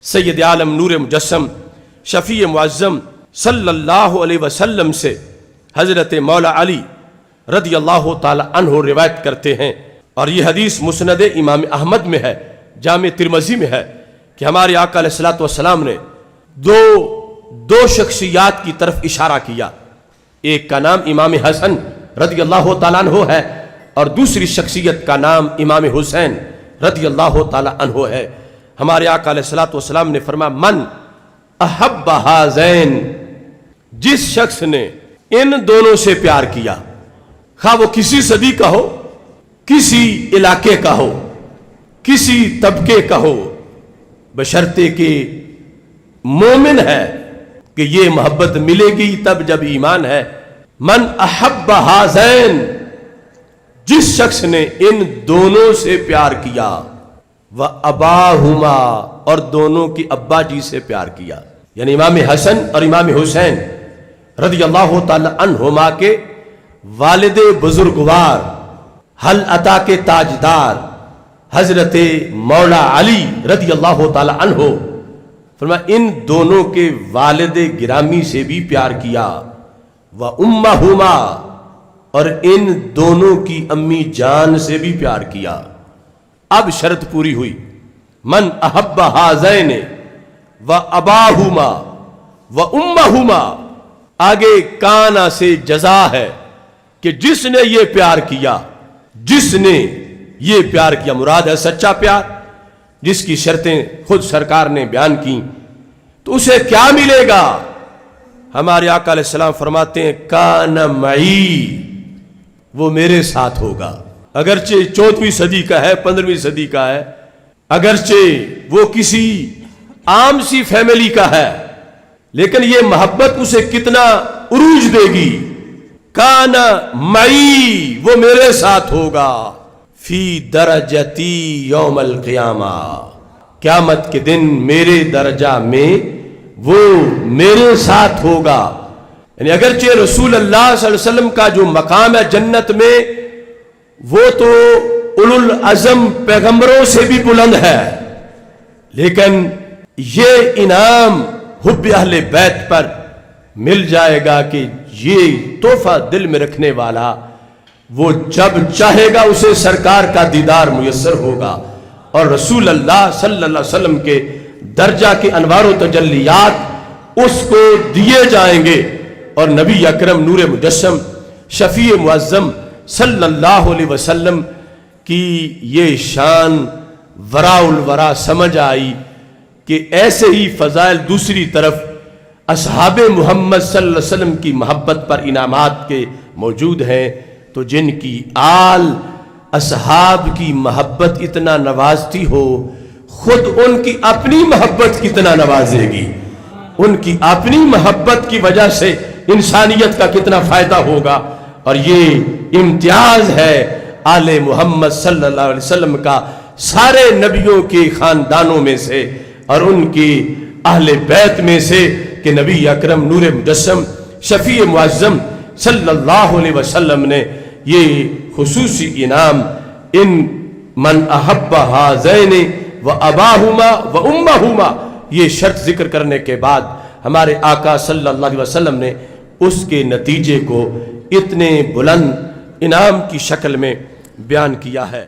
سید عالم نور مجسم شفیع معظم صلی اللہ علیہ وسلم سے حضرت مولا علی رضی اللہ تعالی عنہ روایت کرتے ہیں، اور یہ حدیث مسند امام احمد میں ہے، جامع ترمذی میں ہے کہ ہمارے آقا علیہ الصلوۃ والسلام نے دو شخصیات کی طرف اشارہ کیا. ایک کا نام امام حسن رضی اللہ تعالیٰ عنہ ہے، اور دوسری شخصیت کا نام امام حسین رضی اللہ تعالیٰ عنہ ہے. ہمارے آقا علیہ الصلوۃ والسلام نے فرمایا من احب ہذین، جس شخص نے ان دونوں سے پیار کیا، خواہ وہ کسی صدی کا ہو، کسی علاقے کا ہو، کسی طبقے کا ہو، بشرطے کہ مومن ہے کہ یہ محبت ملے گی تب جب ایمان ہے. من احب ہذین، جس شخص نے ان دونوں سے پیار کیا، وَأَبَاهُمَا، اور دونوں کی ابا جی سے پیار کیا، یعنی امام حسن اور امام حسین رضی اللہ تعالی عنہما کے والد بزرگوار، حل عطا کے تاجدار حضرت مولا علی رضی اللہ تعالی عنہ، فرمایا ان دونوں کے والد گرامی سے بھی پیار کیا، وَأُمَّهُمَا، اور ان دونوں کی امی جان سے بھی پیار کیا. اب شرط پوری ہوئی، من احب ہذین واباہما وامہما، آگے کانا سے جزا ہے کہ جس نے یہ پیار کیا، جس نے یہ پیار کیا، مراد ہے سچا پیار، جس کی شرطیں خود سرکار نے بیان کی، تو اسے کیا ملے گا؟ ہمارے آقا علیہ السلام فرماتے ہیں کان معی، وہ میرے ساتھ ہوگا. اگرچہ 14ویں صدی کا ہے، 15ویں صدی کا ہے، اگرچہ وہ کسی عام سی فیملی کا ہے، لیکن یہ محبت اسے کتنا عروج دے گی. کان معی، وہ میرے ساتھ ہوگا، فی درجتی یوم القیامہ، قیامت کے دن میرے درجہ میں وہ میرے ساتھ ہوگا. یعنی اگرچہ رسول اللہ صلی اللہ علیہ وسلم کا جو مقام ہے جنت میں، وہ تو اولو العزم پیغمبروں سے بھی بلند ہے، لیکن یہ انعام حب اہل بیت پر مل جائے گا کہ یہ تحفہ دل میں رکھنے والا وہ جب چاہے گا اسے سرکار کا دیدار میسر ہوگا، اور رسول اللہ صلی اللہ علیہ وسلم کے درجہ کے انوار و تجلیات اس کو دیے جائیں گے. اور نبی اکرم نور مجسم شفیع معظم صلی اللہ علیہ وسلم کی یہ شان ورا الورا سمجھ آئی کہ ایسے ہی فضائل دوسری طرف اصحاب محمد صلی اللہ علیہ وسلم کی محبت پر انعامات کے موجود ہیں، تو جن کی آل اصحاب کی محبت اتنا نوازتی ہو، خود ان کی اپنی محبت کتنا نوازے گی. ان کی اپنی محبت کی وجہ سے انسانیت کا کتنا فائدہ ہوگا. اور یہ امتیاز ہے آل محمد صلی اللہ علیہ وسلم کا سارے نبیوں کے خاندانوں میں سے اور ان کی اہل بیت میں سے کہ نبی اکرم نور مجسم شفیع معظم صلی اللہ علیہ وسلم نے یہ خصوصی انعام ان من احب ہذین واباہما وامہما، یہ شرط ذکر کرنے کے بعد ہمارے آقا صلی اللہ علیہ وسلم نے اس کے نتیجے کو اتنے بلند انعام کی شکل میں بیان کیا ہے.